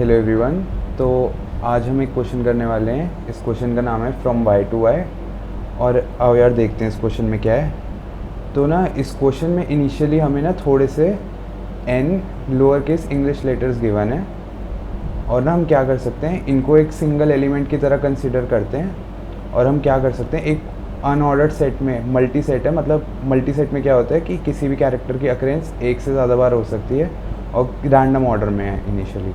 Hello everyone. तो आज हम एक क्वेश्चन करने वाले हैं। इस क्वेश्चन का नाम है फ्रॉम वाई टू वाई। और आओ यार देखते हैं इस क्वेश्चन में क्या है। तो ना इस क्वेश्चन में इनिशियली हमें ना थोड़े से an lower case English letters given है। और ना हम क्या कर सकते हैं, इनको एक सिंगल एलिमेंट की तरह कंसिडर करते हैं। और हम क्या कर सकते हैं, एक अनऑर्डर्ड सेट में मल्टी सेट है, मतलब मल्टी सेट में क्या होता है कि किसी भी कैरेक्टर की अकरेंस एक से ज़्यादा बार हो सकती है और रैंडम ऑर्डर में है इनिशियली।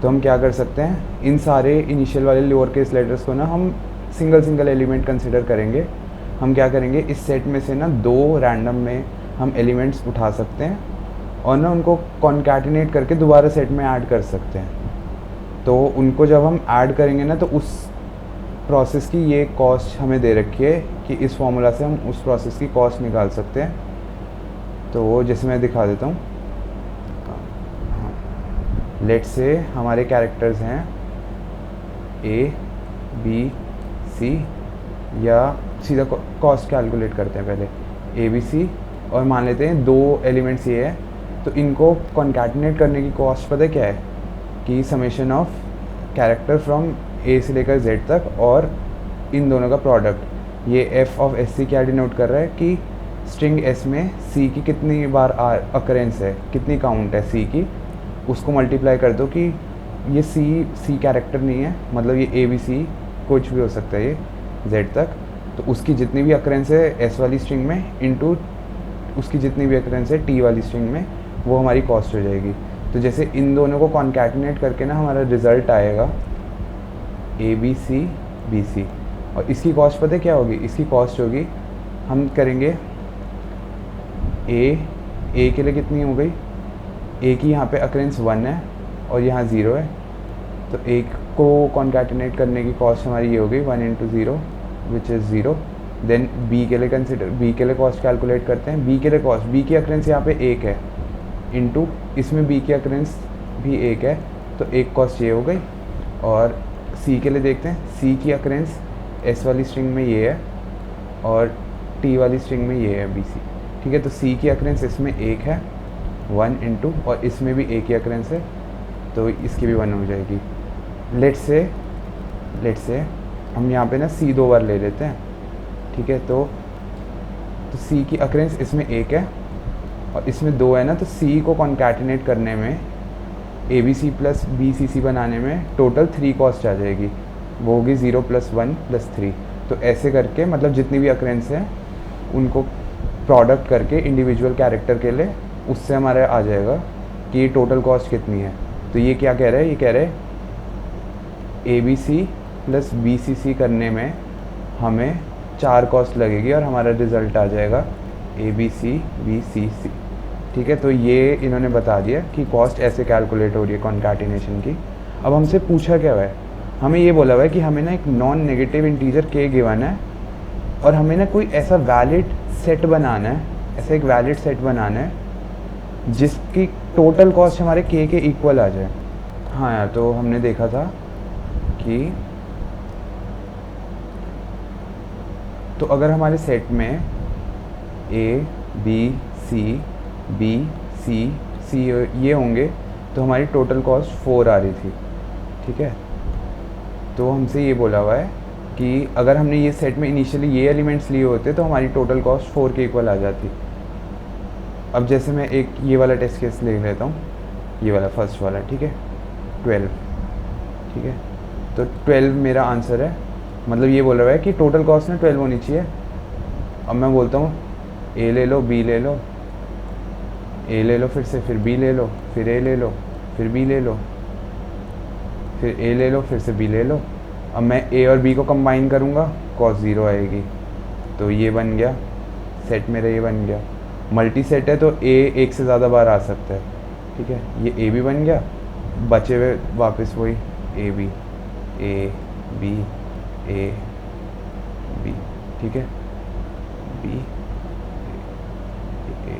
तो हम क्या कर सकते हैं, इन सारे इनिशियल वाले लोअर केस लेटर्स को ना हम सिंगल सिंगल एलिमेंट कंसिडर करेंगे। हम क्या करेंगे, इस सेट में से ना दो रैंडम में हम एलिमेंट्स उठा सकते हैं और ना उनको कॉन्कैटिनेट करके दोबारा सेट में ऐड कर सकते हैं। तो उनको जब हम ऐड करेंगे ना, तो उस प्रोसेस की ये कॉस्ट हमें दे रखी है कि इस फॉर्मूला से हम उस प्रोसेस की कॉस्ट निकाल सकते हैं। तो वो जैसे मैं दिखा देता हूँ। लेट्स से हमारे कैरेक्टर्स हैं ए बी सी, या सीधा कॉस्ट कैलकुलेट करते हैं पहले ए बी सी, और मान लेते हैं दो एलिमेंट्स ये है। तो इनको कॉन्कैटिनेट करने की कॉस्ट पता है क्या है, कि समेशन ऑफ कैरेक्टर फ्रॉम ए से लेकर जेड तक और इन दोनों का प्रोडक्ट। ये एफ ऑफ एस सी क्या डिनोट कर रहा है कि स्ट्रिंग एस में सी की कितनी बार अकरेंस है, कितनी काउंट है सी की, उसको मल्टीप्लाई कर दो कि ये सी कैरेक्टर नहीं है, मतलब ये ए बी सी कुछ भी हो सकता है ये जेड तक। तो उसकी जितनी भी अकरेंस है एस वाली स्ट्रिंग में इनटू उसकी जितनी भी अकरेंस है टी वाली स्ट्रिंग में, वो हमारी कॉस्ट हो जाएगी। तो जैसे इन दोनों को कॉन्कैटिनेट करके ना हमारा रिज़ल्ट आएगा ए बी सी। और इसकी कॉस्ट पता है क्या होगी, इसकी कॉस्ट होगी, हम करेंगे ए के लिए कितनी हो गई, ए की यहाँ पे अकरेंस 1 है और यहाँ 0 है। तो एक को कॉन्कैटिनेट करने की कॉस्ट हमारी ये हो गई 1 into 0 which is 0। Then B के लिए कॉस्ट कैलकुलेट करते हैं। बी के लिए कॉस्ट, बी की अकरेंस यहाँ पे 1 है इंटू इसमें बी की अकरेंस भी 1 है, तो एक कॉस्ट ये हो गई। और सी के लिए देखते हैं, सी की अकरेंस एस वाली स्ट्रिंग में ये है और टी वाली स्ट्रिंग में ये है बी सी। ठीक है, तो सी की अकरेंस इसमें 1 है 1 इंटू, और इसमें भी एक ही अकरेंस है तो इसकी भी 1 हो जाएगी। लेट्स से हम यहाँ पे ना सी 2 बार ले लेते हैं। ठीक है, तो सी की अकरेंस इसमें 1 है और इसमें 2 है ना, तो सी को कॉन्कैटिनेट करने में a b c plus b c c बनाने में टोटल 3 कॉस्ट आ जाएगी, वो होगी 0 + 1 + 3। तो ऐसे करके मतलब जितनी भी अकरेंस है उनको प्रोडक्ट करके इंडिविजुअल कैरेक्टर के लिए उससे हमारे आ जाएगा कि ये टोटल कॉस्ट कितनी है। तो ये क्या कह रहा है, ये कह रहे हैं a b c plus b c c करने में हमें 4 कॉस्ट लगेगी और हमारा रिज़ल्ट आ जाएगा ए बी सी बी सी सी। ठीक है, तो ये इन्होंने बता दिया कि कॉस्ट ऐसे कैलकुलेट हो रही है कॉन्कैटिनेशन की। अब हमसे पूछा क्या हुआ है, हमें ये बोला हुआ है कि हमें ना एक नॉन नेगेटिव इंटीजर के गिवन है और हमें ना कोई ऐसा वैलिड सेट बनाना है, ऐसा एक वैलिड सेट बनाना है जिसकी टोटल कॉस्ट हमारे के इक्वल आ जाए। हाँ यार, तो हमने देखा था कि तो अगर हमारे सेट में ए बी सी ये होंगे तो हमारी टोटल कॉस्ट 4 आ रही थी। ठीक है, तो हमसे ये बोला हुआ है कि अगर हमने ये सेट में इनिशियली ये एलिमेंट्स लिए होते तो हमारी टोटल कॉस्ट 4 के इक्वल आ जाती। अब जैसे मैं एक ये वाला टेस्ट केस ले लेता हूँ, ये वाला फर्स्ट वाला। ठीक है, 12। ठीक है, तो 12 मेरा आंसर है, मतलब ये बोल रहा है कि टोटल कॉस्ट ना 12 होनी चाहिए। अब मैं बोलता हूँ ए ले लो, बी ले लो, ए ले लो, फिर बी ले लो, फिर ए ले लो, फिर बी ले लो, फिर ए ले लो, फिर से बी ले लो। अब मैं ए और बी को कंबाइन करूँगा, कॉस्ट 0 आएगी। तो ये बन गया सेट मेरा, ये बन गया। मल्टी सेट है तो ए एक से ज़्यादा बार आ सकता है। ठीक है, ये ए भी बन गया, बचे हुए वापस वही A B A B A B. ठीक है, बी ए।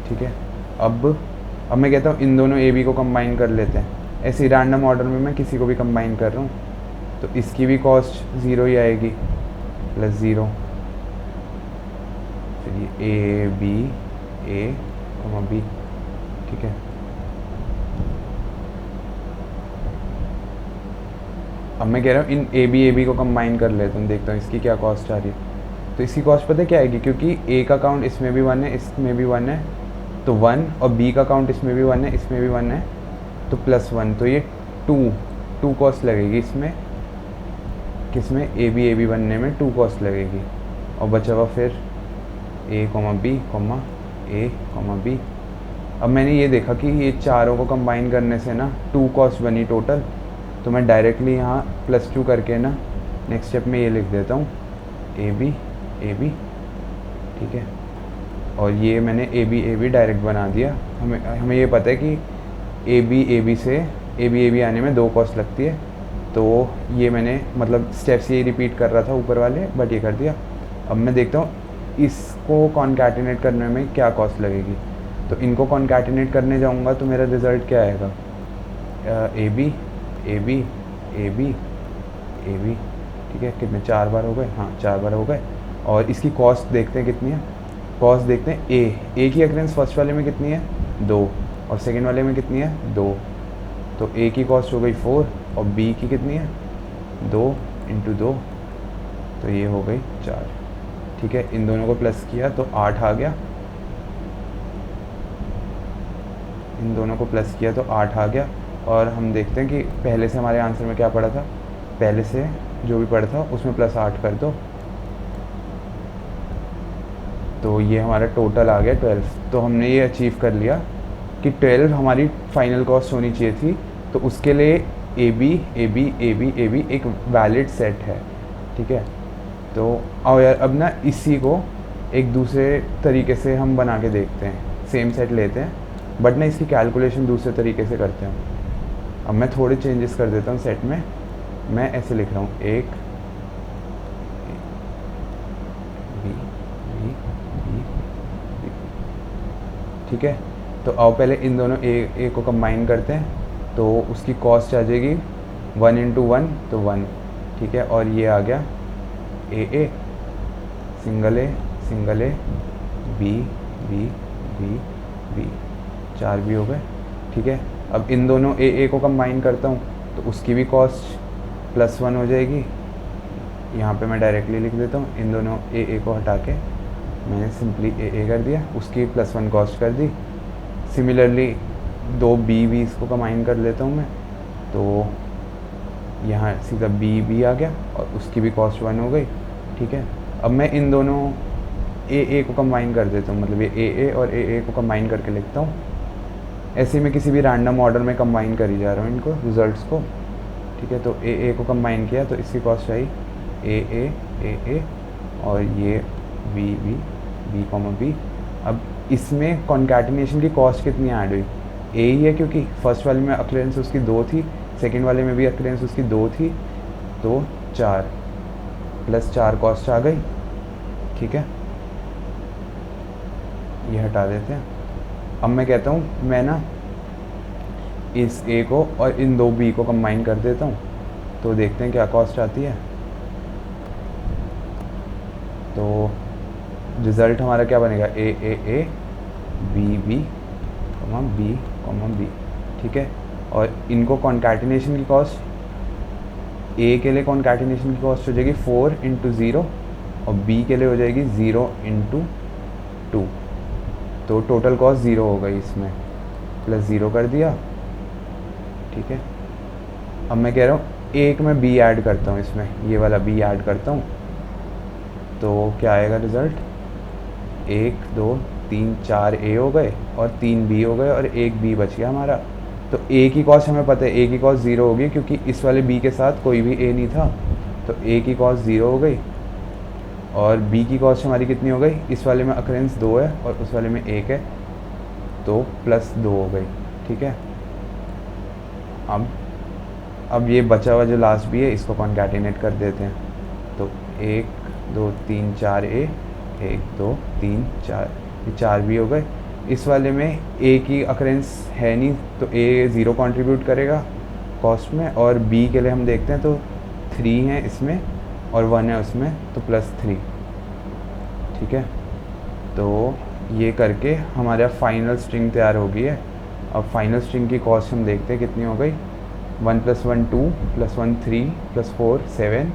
ठीक है, अब मैं कहता हूँ इन दोनों ए बी को कंबाइन कर लेते हैं। ऐसे रैंडम ऑर्डर में मैं किसी को भी कंबाइन कर रहा हूँ, तो इसकी भी कॉस्ट 0 ही आएगी प्लस 0। फिर ये ए बी बी। ठीक है, अब मैं कह रहा हूँ इन ए बी को कंबाइन कर लेता हूँ, देखता हूँ इसकी क्या कॉस्ट आ रही है। तो इसकी कॉस्ट पता है क्या आएगी, क्योंकि ए का काउंट इसमें भी 1 है, इसमें भी 1 है, तो 1, और बी का काउंट इसमें भी 1 है, इसमें भी 1 है, तो +1, तो ये 2 कॉस्ट लगेगी इसमें, किसमें, ए बी बनने में 2 कॉस्ट लगेगी। और बचा हुआ फिर ए बी। अब मैंने ये देखा कि ये चारों को कंबाइन करने से ना 2 कॉस्ट बनी टोटल, तो मैं डायरेक्टली यहाँ +2 करके ना नेक्स्ट स्टेप में ये लिख देता हूँ ए बी, ठीक है। और ये मैंने ए बी डायरेक्ट बना दिया। हमें ये पता है कि ए बी से ए बी आने में 2 कॉस्ट लगती है, तो ये मैंने मतलब स्टेप्स ये रिपीट कर रहा था ऊपर वाले, बट ये कर दिया। अब मैं देखता हूँ इसको कॉन्कैटिनेट करने में क्या कॉस्ट लगेगी। तो इनको कॉन्कैटिनेट करने जाऊँगा तो मेरा रिज़ल्ट क्या आएगा, ए बी, ठीक है। कितने, 4 बार हो गए, हाँ 4 बार हो गए। और इसकी कॉस्ट देखते हैं कितनी है, कॉस्ट देखते हैं। ए की अक्रेंस फर्स्ट वाले में कितनी है, 2, और सेकेंड वाले में कितनी है, 2, तो ए की कॉस्ट हो गई 4, और बी की कितनी है, 2 × 2, तो ये हो गई 4, ठीक है। इन दोनों को प्लस किया तो 8 आ गया, इन दोनों को प्लस किया तो 8 आ गया। और हम देखते हैं कि पहले से हमारे आंसर में क्या पड़ा था, पहले से जो भी पड़ा था उसमें +8 कर दो, तो ये हमारा टोटल आ गया 12। तो हमने ये अचीव कर लिया कि 12 हमारी फाइनल कॉस्ट होनी चाहिए थी। तो उसके लिए ए बी एक वैलिड सेट है, ठीक है। तो आओ यार अब ना इसी को एक दूसरे तरीके से हम बना के देखते हैं, सेम सेट लेते हैं बट ना इसकी कैलकुलेशन दूसरे तरीके से करते हैं। अब मैं थोड़े चेंजेस कर देता हूँ सेट में। मैं ऐसे लिख रहा हूँ, एक बी, ठीक है। तो आओ पहले इन दोनों ए को कंबाइन करते हैं, तो उसकी कॉस्ट आ जाएगी 1 × 1, तो 1, ठीक है। और ये आ गया ए सिंगल ए बी, 4 भी हो गए, ठीक है। अब इन दोनों ए को कंबाइन करता हूँ तो उसकी भी कॉस्ट +1 हो जाएगी। यहाँ पे मैं डायरेक्टली लिख देता हूँ, इन दोनों ए को हटा के मैंने सिंपली ए कर दिया, उसकी +1 कॉस्ट कर दी। सिमिलरली 2 बी इसको कंबाइन कर लेता हूँ मैं, तो यहाँ सीधा बी आ गया और उसकी भी कॉस्ट 1 हो गई, ठीक है। अब मैं इन दोनों ए को कंबाइन कर देता हूँ, मतलब ये ए और ए को कंबाइन करके लिखता हूँ। ऐसे मैं किसी भी रैंडम ऑर्डर में कंबाइन करी जा रहा हूँ इनको रिजल्ट्स को, ठीक है। तो ए को कंबाइन किया तो इसकी कॉस्ट आई ए और ये बी। अब इसमें कॉन्कैटिनेशन की कॉस्ट कितनी ऐड हुई, ए ही है, क्योंकि फर्स्ट वाले में अक्रेंस उसकी 2 थी, सेकेंड वाले में भी अक्रेंस उसकी 2 थी, तो 4 +4 कॉस्ट आ गई, ठीक है। ये हटा देते हैं। अब मैं कहता हूँ मैं ना इस ए को और इन 2 बी को कंबाइन कर देता हूँ, तो देखते हैं क्या कॉस्ट आती है। तो रिज़ल्ट हमारा क्या बनेगा, ए बी, ठीक है। और इनको कॉन्कैटिनेशन की कॉस्ट, ए के लिए कॉन्कैटिनेशन की कॉस्ट हो जाएगी 4 × 0 और बी के लिए हो जाएगी 0 × 2, तो टोटल कॉस्ट 0 हो गई, इसमें +0 कर दिया, ठीक है। अब मैं कह रहा हूँ एक मैं बी ऐड करता हूँ इसमें, ये वाला बी ऐड करता हूँ, तो क्या आएगा रिज़ल्ट, 1 2 3 4 ए हो गए और 3 बी हो गए और 1 बी बच गया हमारा। तो ए की कॉस्ट हमें पता है, ए की कॉस्ट 0 होगी क्योंकि इस वाले बी के साथ कोई भी ए नहीं था, तो ए की कॉस्ट 0 हो गई। और बी की कॉस्ट हमारी कितनी हो गई, इस वाले में अक्रेंस 2 है और उस वाले में 1 है, तो +2 हो गई, ठीक है। अब ये बचा हुआ जो लास्ट बी है इसको कॉन्कैटिनेट कर देते हैं, तो 1 2 3 4 ए, 1 2 3 4, ये 4 भी हो गए। इस वाले में ए की अक्रेंस है नहीं, तो ए 0 कंट्रीब्यूट करेगा कॉस्ट में, और बी के लिए हम देखते हैं तो 3 है इसमें और 1 है उसमें, तो +3, ठीक है। तो ये करके हमारा फाइनल स्ट्रिंग तैयार हो गई है। अब फाइनल स्ट्रिंग की कॉस्ट हम देखते हैं कितनी हो गई, 1 + 1 2 + 1 3 + 4 7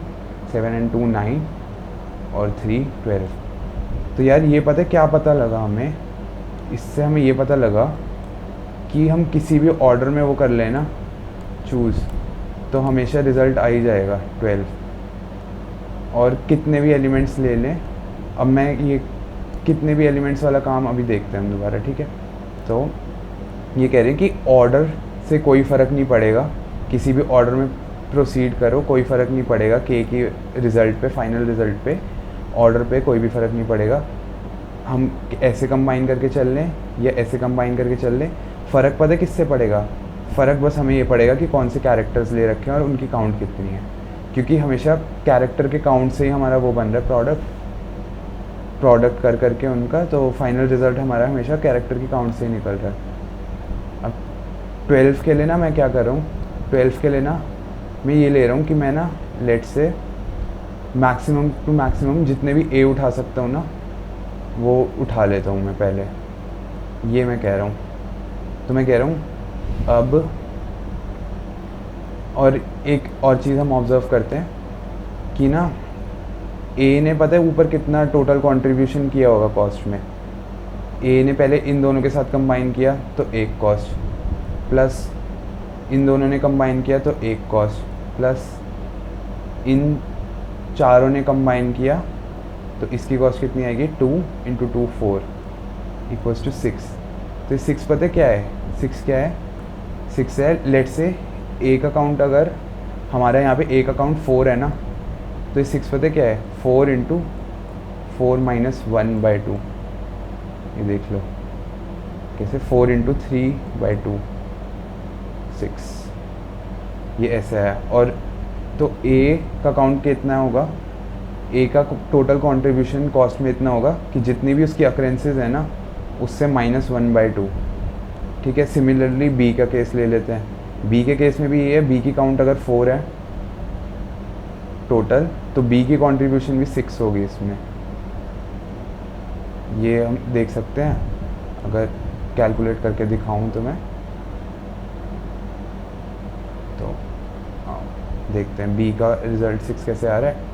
7 and 2 9 और 3 12। तो यार ये पता है क्या पता लगा हमें, इससे हमें ये पता लगा कि हम किसी भी ऑर्डर में वो कर लें ना चूज़, तो हमेशा रिज़ल्ट आ ही जाएगा 12। और कितने भी एलिमेंट्स ले लें, अब मैं ये कितने भी एलिमेंट्स वाला काम अभी देखते हैं हम दोबारा, ठीक है। तो ये कह रहे हैं कि ऑर्डर से कोई फ़र्क नहीं पड़ेगा, किसी भी ऑर्डर में प्रोसीड करो कोई फ़र्क नहीं पड़ेगा, के की रिज़ल्ट पे, फाइनल रिज़ल्ट पे, ऑर्डर पे कोई भी फ़र्क नहीं पड़ेगा। हम ऐसे कंबाइन करके चल लें या ऐसे कंबाइन करके चल लें, फ़र्क पता है किससे पड़ेगा? फ़र्क बस हमें ये पड़ेगा कि कौन से कैरेक्टर्स ले रखे हैं और उनकी काउंट कितनी है, क्योंकि हमेशा कैरेक्टर के काउंट से ही हमारा वो बन रहा है प्रोडक्ट कर करके उनका, तो फाइनल रिज़ल्ट हमारा हमेशा कैरेक्टर की काउंट से ही निकल रहा है। अब 12 के लिए ना मैं क्या कर रहा हूँ, 12 के लिए ना मैं ये ले रहा हूँ कि मैं ना लेट से मैक्सिमम टू मैक्सिमम जितने भी ए उठा सकता हूँ ना वो उठा लेता हूँ मैं पहले, ये मैं कह रहा हूँ। तो मैं कह रहा हूँ अब, और एक और चीज़ हम ऑब्ज़र्व करते हैं कि ना ए ने पता है ऊपर कितना टोटल कंट्रीब्यूशन किया होगा कॉस्ट में। ए ने पहले इन दोनों के साथ कंबाइन किया तो एक कॉस्ट, प्लस इन दोनों ने कंबाइन किया तो एक कॉस्ट, प्लस इन चारों ने कंबाइन किया तो इसकी कॉस्ट कितनी आएगी 2 × 2 4 = 6। तो 6 पता है क्या है, 6 क्या है, 6 है लेट से ए का काउंट, अगर हमारा यहाँ पे ए का काउंट 4 है ना, तो ये 6 पता है क्या है 4 × 4 - 1/2। ये देख लो कैसे, 4 × 3/2 6, ये ऐसा है। और तो ए का काउंट कितना होगा, ए का टोटल कंट्रीब्यूशन कॉस्ट में इतना होगा कि जितनी भी उसकी अकरेंसेस है ना उससे -1/2, ठीक है। सिमिलरली बी का केस ले लेते हैं, बी के केस में भी ये है, बी की काउंट अगर 4 है टोटल, तो बी की कंट्रीब्यूशन भी 6 होगी इसमें। ये हम देख सकते हैं, अगर कैलकुलेट करके दिखाऊं तो मैं, तो देखते हैं बी का रिज़ल्ट 6 कैसे आ रहा है।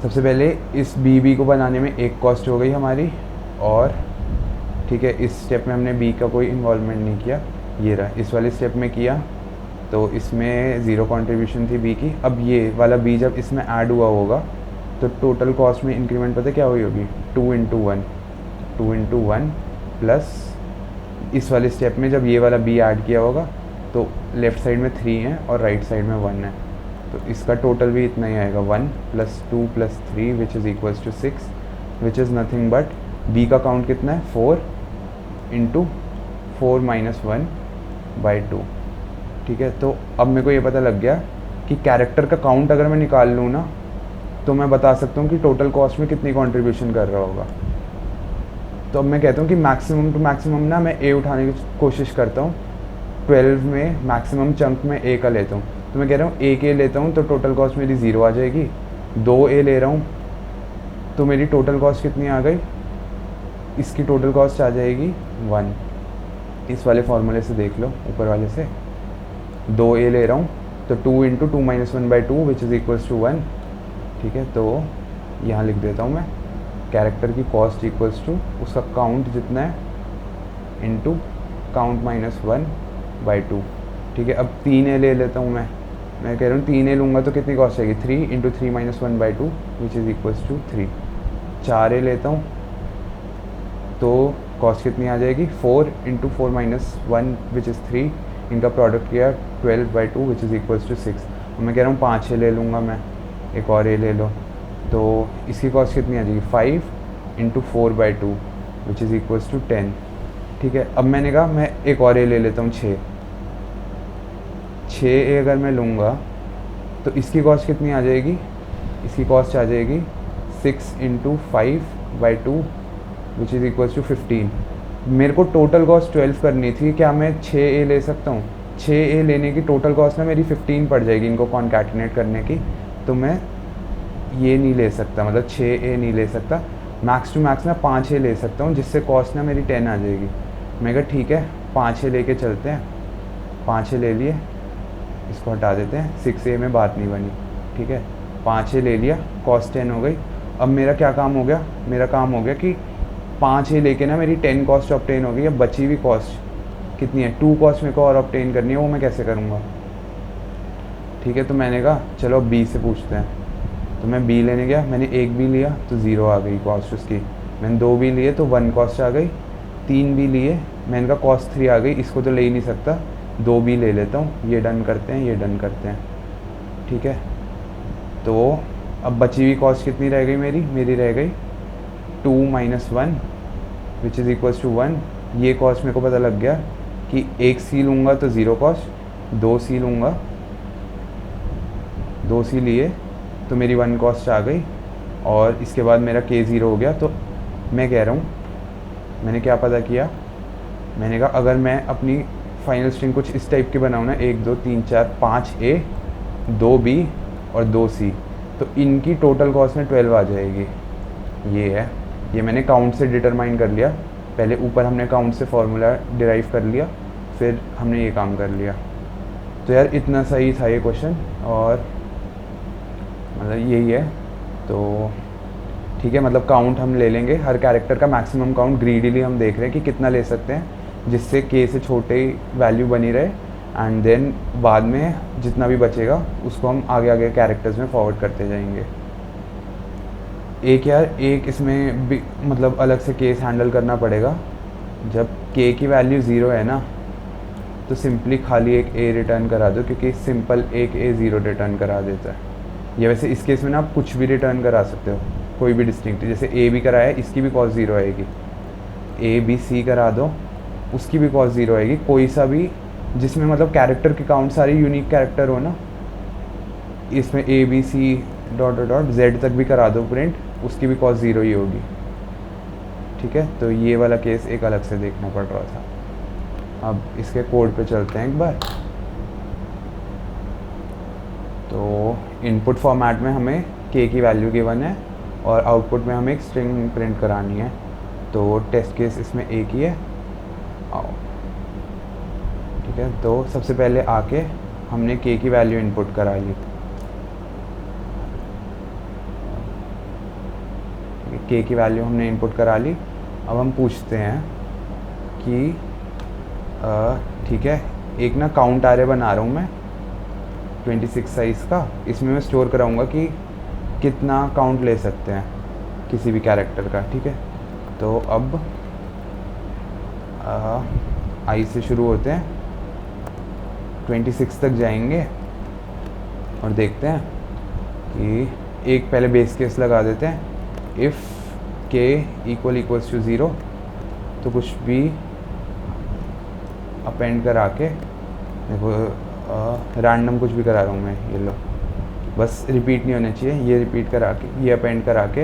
सबसे पहले इस बी को बनाने में एक कॉस्ट हो गई हमारी, और ठीक है इस स्टेप में हमने बी का कोई इन्वॉल्वमेंट नहीं किया, ये रहा इस वाले स्टेप में किया तो इसमें 0 कंट्रीब्यूशन थी बी की। अब ये वाला बी जब इसमें ऐड हुआ होगा तो टोटल कॉस्ट में इंक्रीमेंट पता क्या हुई होगी 2 × 1 प्लस इस वाले स्टेप में जब ये वाला बी ऐड किया होगा तो लेफ़्ट साइड में 3 है और राइट साइड में 1 है, तो इसका टोटल भी इतना ही आएगा 1 + 2 + 3 which is equals to 6, which is nothing but B का काउंट कितना है 4 × 4 - 1/2, ठीक है। तो अब मेरे को ये पता लग गया कि कैरेक्टर का काउंट अगर मैं निकाल लूँ ना तो मैं बता सकता हूँ कि टोटल कॉस्ट में कितनी कंट्रीब्यूशन कर रहा होगा। तो अब मैं कहता हूँ कि मैक्सिमम टू मैक्सिमम ना मैं ए उठाने की कोशिश करता हूँ, 12 में मैक्सिमम चंक में ए का लेता हूँ। तो मैं कह रहा हूँ ए के लेता हूँ तो टोटल कॉस्ट मेरी 0 आ जाएगी, 2 ए ले रहा हूँ तो मेरी टोटल कॉस्ट कितनी आ गई, इसकी टोटल कॉस्ट आ जाएगी 1। इस वाले फार्मूले से देख लो, ऊपर वाले से 2 ए ले रहा हूँ तो 2 × 2 - 1/2 विच इज़ इक्वल्स टू 1, ठीक है। तो यहाँ लिख देता हूँ मैं कैरेक्टर की कॉस्ट इक्वल्स टू उसका काउंट जितना है इंटू काउंट -1/2, ठीक है। अब 3 ए ले लेता हूँ मैं कह रहा हूँ 3 ए लूँगा तो कितनी कॉस्ट आएगी 3 × 3 - 1/2 विच इज़ इक्वल्स टू 3। 4 ए लेता हूँ तो कॉस्ट कितनी आ जाएगी 4 × 4 - 1 विच इज़ 3, इनका प्रोडक्ट किया 12/2 विच इज़ इक्वल्स टू 6। और मैं कह रहा हूँ 5 ए ले लूँगा मैं, एक और ए ले लो तो इसकी कॉस्ट कितनी आ जाएगी 5 × 4/2 विच इज़ इक्वल्स टू 10, ठीक है। अब मैंने कहा मैं एक और ए ले लेता हूँ 6 ए अगर मैं लूँगा तो इसकी कॉस्ट कितनी आ जाएगी, इसकी कॉस्ट आ जाएगी 6 × 5/2 विच इज़ इक्वल्स टू 15। मेरे को टोटल कॉस्ट 12 करनी थी, क्या मैं 6 ए ले सकता हूँ? 6 ए लेने की टोटल कॉस्ट ना मेरी 15 पड़ जाएगी इनको कॉन्कैटिनेट करने की, तो मैं ये नहीं ले सकता, मतलब 6 ए नहीं ले सकता, मैक्स टू मैक्स ना 5 ए ले सकता हूँ जिससे कॉस्ट ना मेरी 10 आ जाएगी। मैं कहा ठीक है 5 ए लेके चलते हैं, 5 ए ले लिए इसको हटा देते हैं, 6a में बात नहीं बनी, ठीक है। 5a ले लिया, कॉस 10 हो गई। अब मेरा क्या काम हो गया, मेरा काम हो गया कि 5a लेके ना मेरी 10 कॉस्ट ऑब्टेन हो गई। अब बची हुई कॉस्ट कितनी है, 2 कॉस्ट मेरे को और ऑब्टेन करनी है, वो मैं कैसे करूँगा, ठीक है। तो मैंने कहा चलो b से पूछते हैं। तो मैं b लेने गया, मैंने 1 b लिया तो 0 आ गई कॉस्ट उसकी। मैंने 2 b लिए तो 1 कॉस्ट आ गई। 3 b लिए, मैंने कहा कॉस्ट 3 आ गई, इसको तो ले ही नहीं सकता, 2 b ले लेता हूँ। ये डन करते हैं, ये डन करते हैं, ठीक है। तो अब बची हुई कॉस्ट कितनी रह गई मेरी रह गई 2 - 1 विच इज़ इक्वल्स टू 1। ये कॉस्ट मेरे को पता लग गया कि 1 c लूँगा तो 0 कॉस्ट, 2 c लूँगा, 2 c लिए तो मेरी 1 कॉस्ट आ गई, और इसके बाद मेरा k 0 हो गया। तो मैं कह रहा हूँ, मैंने क्या पता किया, मैंने कहा अगर मैं अपनी फाइनल स्ट्रिंग कुछ इस टाइप की बनाऊँ ना, 1 2 3 4 5a 2 b और 2 c, तो इनकी टोटल कॉस्ट में 12 आ जाएगी। ये है, ये मैंने काउंट से डिटरमाइन कर लिया। पहले ऊपर हमने काउंट से फार्मूला डिराइव कर लिया, फिर हमने ये काम कर लिया। तो यार इतना सही था ये क्वेश्चन, और मतलब यही है। तो ठीक है, मतलब काउंट हम ले लेंगे, हर कैरेक्टर का मैक्सिमम काउंट ग्रीडीली हम देख रहे हैं कि कितना ले सकते हैं, जिससे k से छोटे वैल्यू बनी रहे, एंड देन बाद में जितना भी बचेगा उसको हम आगे आगे कैरेक्टर्स में फॉरवर्ड करते जाएंगे। एक इसमें भी मतलब अलग से केस हैंडल करना पड़ेगा। जब k की वैल्यू 0 है ना, तो सिंपली खाली एक a रिटर्न करा दो, क्योंकि सिंपल एक a 0 रिटर्न करा देता है। या वैसे इस केस में ना आप कुछ भी रिटर्न करा सकते हो, कोई भी डिस्टिंक्ट, जैसे a भी कराया, इसकी भी कॉस्ट 0 आएगी। a b c करा दो, उसकी भी कॉस्ट 0 आएगी। कोई सा भी जिसमें मतलब कैरेक्टर के काउंट सारे यूनिक कैरेक्टर हो ना, इसमें a b c dot z तक भी करा दो प्रिंट, उसकी भी कॉस्ट 0 ही होगी, ठीक है। तो ये वाला केस एक अलग से देखना पड़ रहा था। अब इसके कोड पे चलते हैं एक बार। तो इनपुट फॉर्मेट में हमें k की वैल्यू गिवन है, और आउटपुट में हमें एक स्ट्रिंग प्रिंट करानी है। तो टेस्ट केस इसमें एक ही है, आओ, ठीक है। तो सबसे पहले आके हमने k की वैल्यू इनपुट करा ली, k की वैल्यू हमने इनपुट करा ली। अब हम पूछते हैं कि ठीक है, एक ना काउंट आरे बना रहा हूँ मैं 26 साइज़ का, इसमें मैं स्टोर कराऊँगा कि कितना काउंट ले सकते हैं किसी भी कैरेक्टर का, ठीक है। तो अब आई से शुरू होते हैं, 26 तक जाएंगे और देखते हैं कि एक पहले बेस केस लगा देते हैं। इफ़ k इक्वल्स टू 0, तो कुछ भी अपेंड करा के, देखो रैंडम कुछ भी करा रहा हूँ मैं, ये लो, बस रिपीट नहीं होना चाहिए, ये रिपीट करा के, ये अपेंड करा के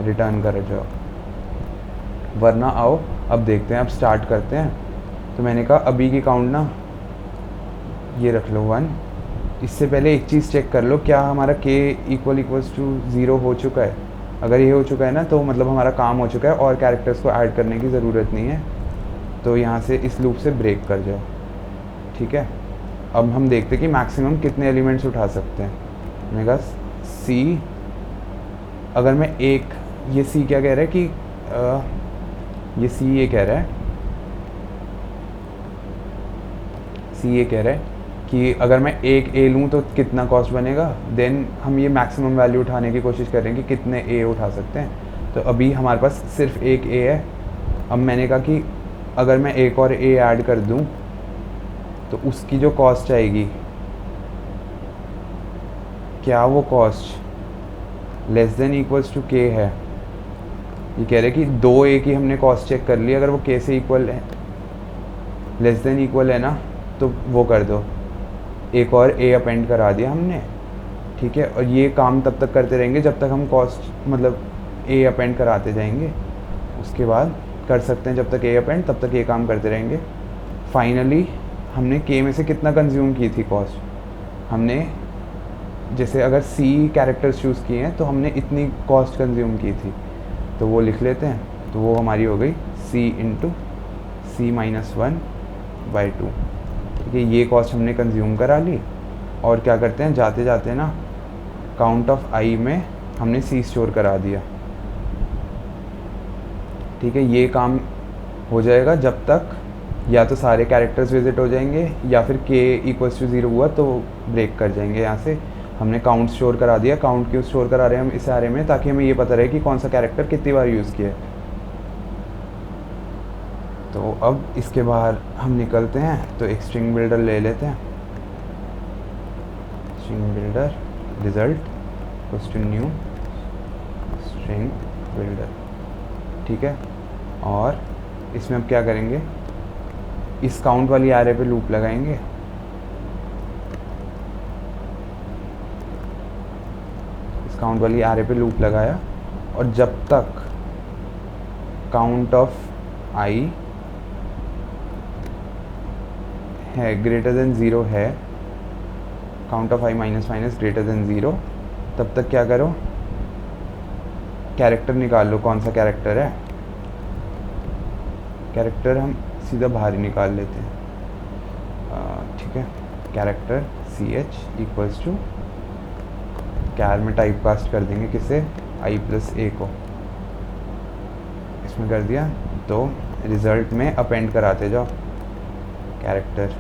रिटर्न कर जाओ, वरना आओ। अब देखते हैं, अब स्टार्ट करते हैं। तो मैंने कहा अभी की काउंट ना ये रख लो 1। इससे पहले एक चीज़ चेक कर लो, क्या हमारा k इक्वल्स टू 0 हो चुका है। अगर ये हो चुका है ना, तो मतलब हमारा काम हो चुका है और कैरेक्टर्स को ऐड करने की ज़रूरत नहीं है। तो यहाँ से इस लूप से ब्रेक कर जाओ, ठीक है। अब हम देखते हैं कि मैक्सिमम कितने एलिमेंट्स उठा सकते हैं। मैंने कहा c, अगर मैं एक, ये c क्या कह रहा है कि ये c ये कह रहा है, c ये कह रहा है कि अगर मैं एक a लूँ तो कितना कॉस्ट बनेगा। देन हम ये मैक्सिमम वैल्यू उठाने की कोशिश कर रहे हैं कि कितने a उठा सकते हैं। तो अभी हमारे पास सिर्फ एक a है। अब मैंने कहा कि अगर मैं एक और a ऐड कर दूँ तो उसकी जो कॉस्ट आएगी, क्या वो cost less than equals to k है। ये कह रहे हैं कि 2a की हमने कॉस्ट चेक कर ली, अगर वो k से इक्वल है, लेस देन इक्वल है ना, तो वो कर दो, एक और a अपेंड करा दिया हमने, ठीक है। और ये काम तब तक करते रहेंगे जब तक हम कॉस्ट मतलब a अपेंड कराते जाएंगे। उसके बाद कर सकते हैं जब तक a अपेंड, तब तक ये काम करते रहेंगे। फाइनली हमने k में से कितना कंज्यूम की थी कॉस्ट, हमने जैसे अगर c कैरेक्टर्स चूज़ किए हैं तो हमने इतनी कॉस्ट कंज्यूम की थी, तो वो लिख लेते हैं। तो वो हमारी हो गई c इंटू c - 1/2, ठीक है। ये कॉस्ट हमने कंज्यूम करा ली। और क्या करते हैं, जाते जाते ना काउंट ऑफ आई में हमने सी स्टोर करा दिया। ठीक है, ये काम हो जाएगा जब तक या तो सारे कैरेक्टर्स विजिट हो जाएंगे या फिर k इक्वल्स टू 0 हुआ तो ब्रेक कर जाएंगे। यहाँ से हमने काउंट स्टोर करा दिया। काउंट क्यों स्टोर करा रहे हैं हम इस एरे में, ताकि हमें ये पता रहे कि कौन सा कैरेक्टर कितनी बार यूज़ किया है। तो अब इसके बाहर हम निकलते हैं, तो एक स्ट्रिंग बिल्डर ले लेते हैं। String builder result equals to new string builder. ठीक है, और इसमें अब क्या करेंगे, इस काउंट वाली एरे पे लूप लगाएंगे। इस काउंट वाली एरे पे लूप लगाया और जब तक काउंट ऑफ आई है ग्रेटर देन 0 है, count of I minus minus greater than 0, तब तक क्या करो, कैरेक्टर निकाल लो कौन सा कैरेक्टर है। कैरेक्टर हम सीधा बाहर ही निकाल लेते हैं। ठीक है, कैरेक्टर ch इक्वल्स टू कैर में टाइप कास्ट कर देंगे किसे, i प्लस a को। इसमें कर दिया तो रिज़ल्ट में अपेंड कराते जाओ कैरेक्टर।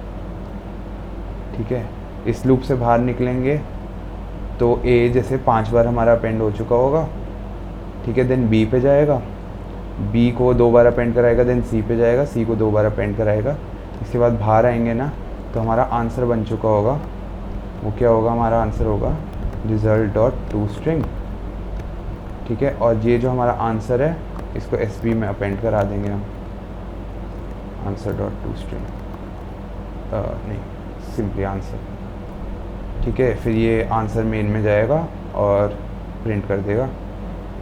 ठीक है, इस लूप से बाहर निकलेंगे तो a जैसे 5 बार हमारा अपेंड हो चुका होगा। ठीक है, देन b पे जाएगा, b को 2 बार अपेंड कराएगा, देन c पे जाएगा, c को 2 बार अपेंड कराएगा। इसके बाद बाहर आएंगे ना तो हमारा आंसर बन चुका होगा। वो क्या होगा, हमारा आंसर होगा रिजल्ट डॉट टू स्ट्रिंग। ठीक है, और ये जो हमारा आंसर है इसको sb में अपेंड करा देंगे हम, आंसर डॉट टू स्ट्रिंग, नहीं सिंपली आंसर। ठीक है, फिर ये आंसर मेन में जाएगा और प्रिंट कर देगा।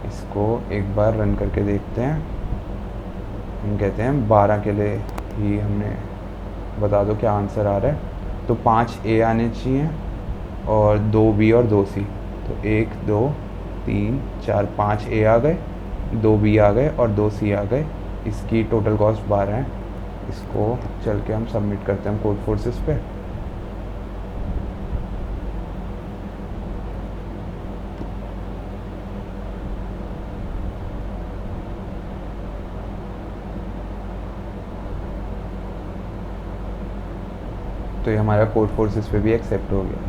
इसको एक बार रन करके देखते हैं। हम कहते हैं 12 के लिए ही हमने बता दो क्या आंसर आ रहा है। तो 5 A आने चाहिए और 2 B और 2 C। तो 1 2 3 4 5 A आ गए, 2 B आ गए और 2 C आ गए। इसकी टोटल कॉस्ट 12 है। इसको चल के हम सबमिट करते हैं कोड फोर्सेस पे। तो ये हमारा कोड फोर्सेस पे भी एक्सेप्ट हो गया।